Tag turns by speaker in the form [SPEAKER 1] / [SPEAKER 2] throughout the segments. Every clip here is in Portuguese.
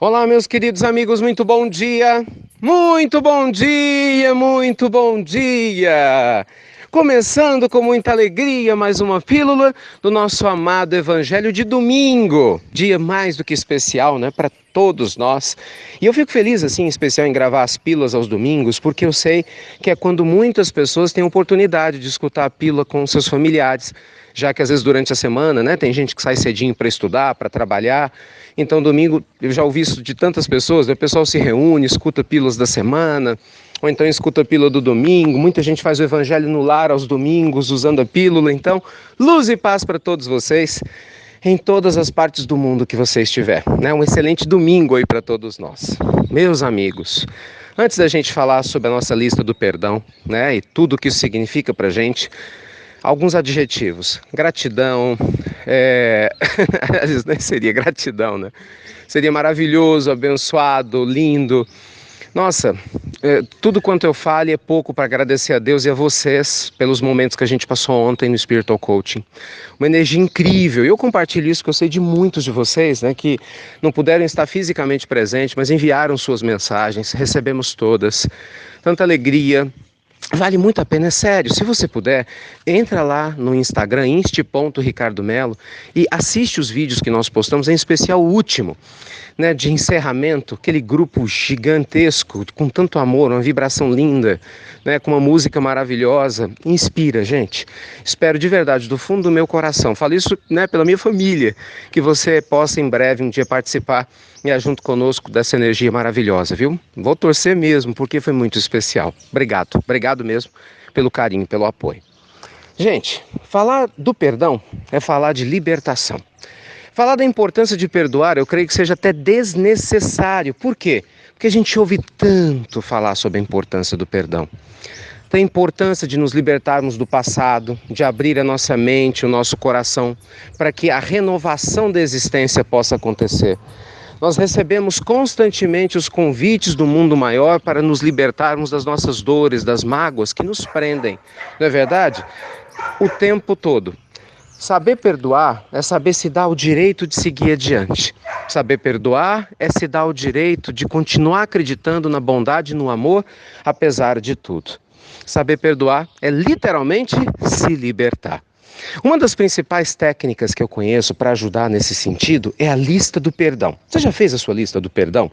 [SPEAKER 1] Olá, meus queridos amigos, muito bom dia! Muito bom dia, muito bom dia! Começando com muita alegria mais uma pílula do nosso amado Evangelho de domingo. Dia mais do que especial, né, para todos nós. E eu fico feliz, assim, em especial em gravar as pílulas aos domingos, porque eu sei que é quando muitas pessoas têm oportunidade de escutar a pílula com seus familiares, já que às vezes durante a semana, né, tem gente que sai cedinho para estudar, para trabalhar. Então, domingo, eu já ouvi isso de tantas pessoas, né? O pessoal se reúne, escuta pílulas da semana, ou então escuta a pílula do domingo. Muita gente faz o evangelho no lar aos domingos, usando a pílula. Então, luz e paz para todos vocês, em todas as partes do mundo que você estiver, né? Um excelente domingo aí para todos nós. Meus amigos, antes da gente falar sobre a nossa lista do perdão, né? E tudo o que isso significa para a gente, alguns adjetivos. Gratidão, às vezes nem seria gratidão, né? Seria maravilhoso, abençoado, lindo. Nossa, tudo quanto eu falo é pouco para agradecer a Deus e a vocês pelos momentos que a gente passou ontem no Spiritual Coaching. Uma energia incrível. Eu compartilho isso que eu sei de muitos de vocês, né, que não puderam estar fisicamente presentes, mas enviaram suas mensagens, recebemos todas. Tanta alegria. Vale muito a pena, é sério. Se você puder, entra lá no Instagram, inst.ricardomelo, e assiste os vídeos que nós postamos, em especial o último, né, de encerramento, aquele grupo gigantesco, com tanto amor, uma vibração linda, né, com uma música maravilhosa. Inspira, gente. Espero de verdade, do fundo do meu coração, falo isso, né, pela minha família, que você possa em breve um dia participar e junto conosco dessa energia maravilhosa, viu? Vou torcer mesmo, porque foi muito especial. Obrigado mesmo pelo carinho, pelo apoio. Gente, falar do perdão é falar de libertação. Falar da importância de perdoar, eu creio que seja até desnecessário. Por quê? Porque a gente ouve tanto falar sobre a importância do perdão. Da importância de nos libertarmos do passado, de abrir a nossa mente, o nosso coração, para que a renovação da existência possa acontecer. Nós recebemos constantemente os convites do mundo maior para nos libertarmos das nossas dores, das mágoas que nos prendem. Não é verdade? O tempo todo. Saber perdoar é saber se dar o direito de seguir adiante. Saber perdoar é se dar o direito de continuar acreditando na bondade e no amor, apesar de tudo. Saber perdoar é literalmente se libertar. Uma das principais técnicas que eu conheço para ajudar nesse sentido é a lista do perdão. Você já fez a sua lista do perdão?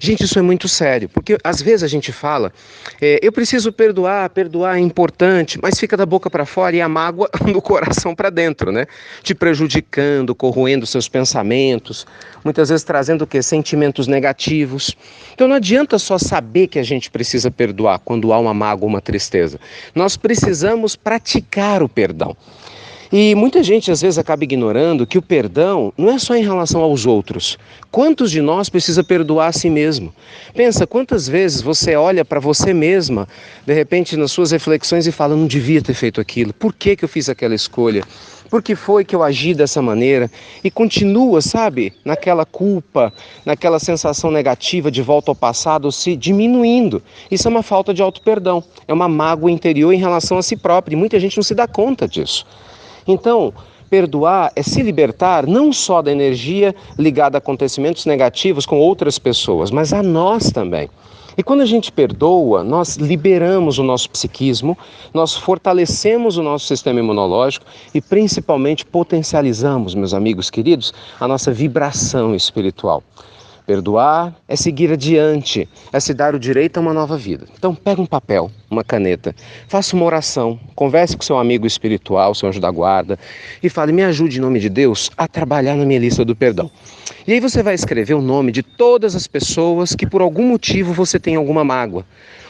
[SPEAKER 1] Gente, isso é muito sério, porque às vezes a gente fala, eu preciso perdoar é importante, mas fica da boca para fora e a mágoa do coração para dentro, né? Te prejudicando, corroendo seus pensamentos, muitas vezes trazendo o quê? Sentimentos negativos. Então não adianta só saber que a gente precisa perdoar quando há uma mágoa ou uma tristeza. Nós precisamos praticar o perdão. E muita gente às vezes acaba ignorando que o perdão não é só em relação aos outros. Quantos de nós precisa perdoar a si mesmo? Pensa, quantas vezes você olha para você mesma, de repente nas suas reflexões e fala, não devia ter feito aquilo, por que eu fiz aquela escolha? Por que foi que eu agi dessa maneira? E continua, sabe, naquela culpa, naquela sensação negativa de volta ao passado, se diminuindo. Isso é uma falta de auto-perdão, é uma mágoa interior em relação a si próprio, e muita gente não se dá conta disso. Então, perdoar é se libertar não só da energia ligada a acontecimentos negativos com outras pessoas, mas a nós também. E quando a gente perdoa, nós liberamos o nosso psiquismo, nós fortalecemos o nosso sistema imunológico e principalmente potencializamos, meus amigos queridos, a nossa vibração espiritual. Perdoar é seguir adiante, é se dar o direito a uma nova vida. Então pega um papel, uma caneta, faça uma oração, converse com seu amigo espiritual, seu anjo da guarda e fale, me ajude em nome de Deus a trabalhar na minha lista do perdão. E aí você vai escrever o nome de todas as pessoas que por algum motivo você tem alguma mágoa.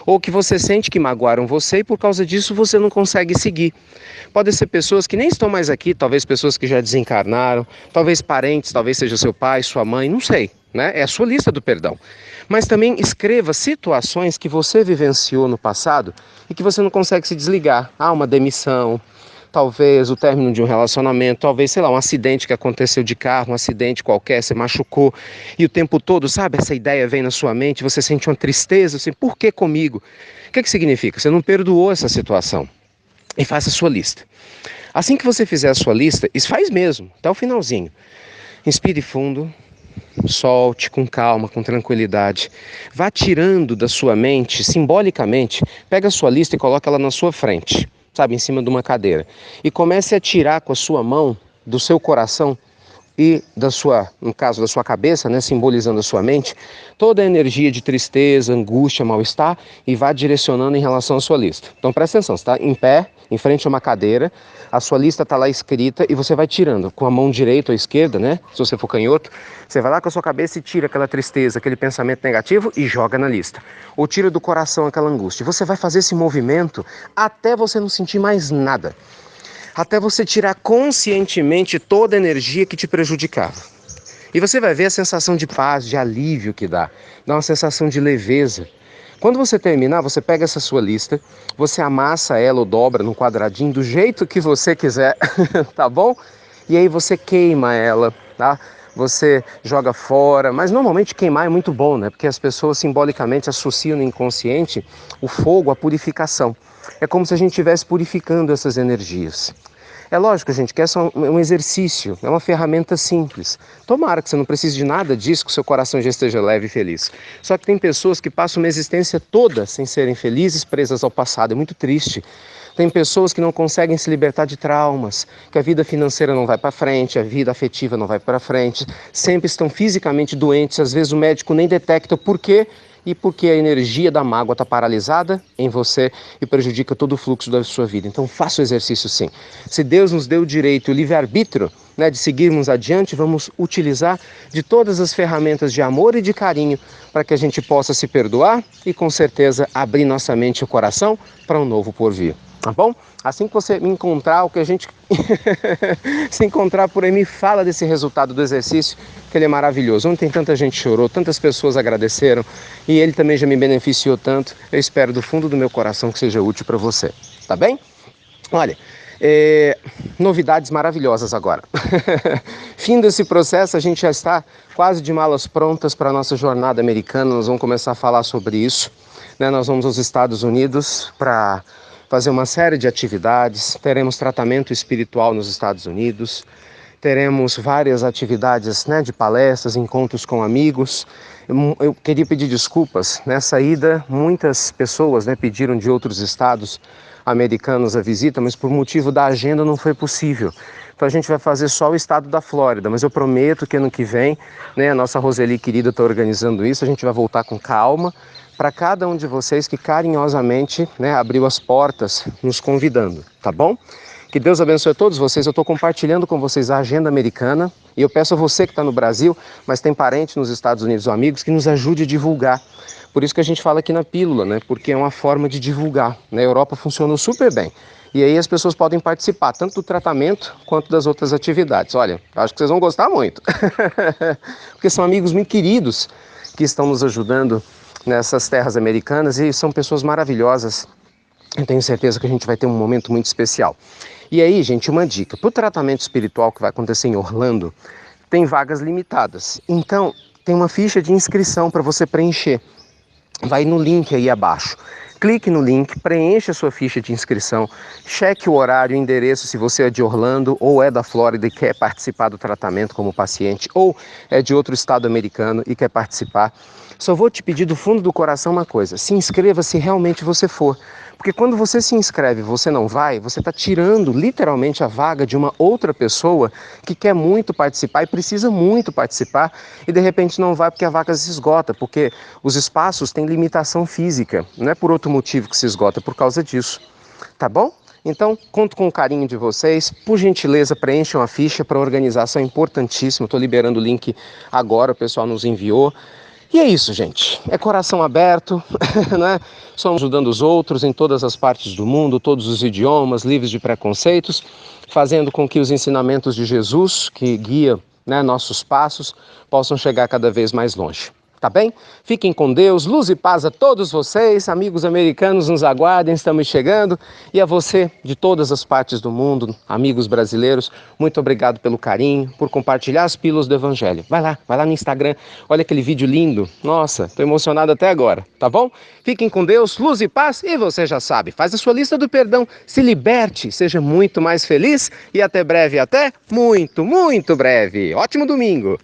[SPEAKER 1] Ou que você sente que magoaram você e por causa disso você não consegue seguir. Podem ser pessoas que nem estão mais aqui, talvez pessoas que já desencarnaram, talvez parentes, talvez seja seu pai, sua mãe, não sei, né? É a sua lista do perdão. Mas também escreva situações que você vivenciou no passado e que você não consegue se desligar. Uma demissão, talvez o término de um relacionamento, talvez, sei lá, um acidente que aconteceu de carro, um acidente qualquer, você machucou, e o tempo todo, sabe, essa ideia vem na sua mente, você sente uma tristeza, assim, por que comigo? O que significa? Você não perdoou essa situação. E faça a sua lista. Assim que você fizer a sua lista, isso faz mesmo, até o finalzinho. Inspire fundo, Solte com calma, com tranquilidade. Vá tirando da sua mente, simbolicamente, pega a sua lista e coloca ela na sua frente, sabe, em cima de uma cadeira. E comece a tirar com a sua mão do seu coração e da sua, no caso da sua cabeça, né, simbolizando a sua mente, toda a energia de tristeza, angústia, mal-estar e vá direcionando em relação à sua lista. Então presta atenção, você está em pé, em frente a uma cadeira, a sua lista está lá escrita e você vai tirando com a mão direita ou esquerda, né? Se você for canhoto, você vai lá com a sua cabeça e tira aquela tristeza, aquele pensamento negativo e joga na lista. Ou tira do coração aquela angústia. Você vai fazer esse movimento até você não sentir mais nada. Até você tirar conscientemente toda a energia que te prejudicava. E você vai ver a sensação de paz, de alívio que dá uma sensação de leveza. Quando você terminar, você pega essa sua lista, você amassa ela ou dobra num quadradinho do jeito que você quiser, tá bom? E aí você queima ela, tá? Você joga fora, mas normalmente queimar é muito bom, né? Porque as pessoas simbolicamente associam no inconsciente o fogo à purificação. É como se a gente estivesse purificando essas energias. É lógico, gente, que essa é um exercício, é uma ferramenta simples. Tomara que você não precise de nada disso, que o seu coração já esteja leve e feliz. Só que tem pessoas que passam uma existência toda sem serem felizes, presas ao passado. É muito triste. Tem pessoas que não conseguem se libertar de traumas, que a vida financeira não vai para frente, a vida afetiva não vai para frente, sempre estão fisicamente doentes, às vezes o médico nem detecta o porquê, e porque a energia da mágoa está paralisada em você e prejudica todo o fluxo da sua vida. Então faça o exercício sim. Se Deus nos deu o direito e o livre-arbítrio, né, de seguirmos adiante, vamos utilizar de todas as ferramentas de amor e de carinho para que a gente possa se perdoar e com certeza abrir nossa mente e o coração para um novo porvir. Tá bom? Assim que você me encontrar, o que a gente se encontrar por aí, me fala desse resultado do exercício, que ele é maravilhoso. Ontem tanta gente chorou, tantas pessoas agradeceram e ele também já me beneficiou tanto. Eu espero do fundo do meu coração que seja útil para você. Tá bem? Olha, novidades maravilhosas agora. Fim desse processo, a gente já está quase de malas prontas para a nossa jornada americana. Nós vamos começar a falar sobre isso, né? Nós vamos aos Estados Unidos para fazer uma série de atividades, teremos tratamento espiritual nos Estados Unidos, teremos várias atividades, né, de palestras, encontros com amigos. Eu queria pedir desculpas, nessa ida muitas pessoas, né, pediram de outros estados americanos a visita, mas por motivo da agenda não foi possível. Então a gente vai fazer só o estado da Flórida, mas eu prometo que ano que vem, né, a nossa Roseli querida está organizando isso, a gente vai voltar com calma, para cada um de vocês que carinhosamente, né, abriu as portas nos convidando, tá bom? Que Deus abençoe a todos vocês. Eu estou compartilhando com vocês a agenda americana e eu peço a você que está no Brasil, mas tem parente nos Estados Unidos ou amigos, que nos ajude a divulgar. Por isso que a gente fala aqui na pílula, né? Porque é uma forma de divulgar. Na Europa funcionou super bem. E aí as pessoas podem participar tanto do tratamento quanto das outras atividades. Olha, acho que vocês vão gostar muito. Porque são amigos muito queridos que estão nos ajudando nessas terras americanas e são pessoas maravilhosas. Eu tenho certeza que a gente vai ter um momento muito especial. E aí, gente, uma dica. Para o tratamento espiritual que vai acontecer em Orlando, tem vagas limitadas. Então, tem uma ficha de inscrição para você preencher. Vai no link aí abaixo. Clique no link, preencha a sua ficha de inscrição, cheque o horário e endereço se você é de Orlando ou é da Flórida e quer participar do tratamento como paciente, ou é de outro estado americano e quer participar. Só vou te pedir do fundo do coração uma coisa: se inscreva se realmente você for. Porque quando você se inscreve e você não vai, você está tirando literalmente a vaga de uma outra pessoa que quer muito participar e precisa muito participar e de repente não vai porque a vaga se esgota, porque os espaços têm limitação física, não é por outro motivo que se esgota, é por causa disso. Tá bom? Então, conto com o carinho de vocês. Por gentileza, preencham a ficha para a organização, é importantíssimo. Estou liberando o link agora, o pessoal nos enviou. E é isso, gente. É coração aberto, né? Somos ajudando os outros em todas as partes do mundo, todos os idiomas, livres de preconceitos, fazendo com que os ensinamentos de Jesus, que guia, né, nossos passos, possam chegar cada vez mais longe. Tá bem? Fiquem com Deus, luz e paz a todos vocês, amigos americanos, nos aguardem, estamos chegando. E a você, de todas as partes do mundo, amigos brasileiros, muito obrigado pelo carinho, por compartilhar as pílulas do Evangelho. Vai lá no Instagram, olha aquele vídeo lindo. Nossa, estou emocionado até agora, tá bom? Fiquem com Deus, luz e paz, e você já sabe, faz a sua lista do perdão, se liberte, seja muito mais feliz e até breve, até muito, muito breve. Ótimo domingo!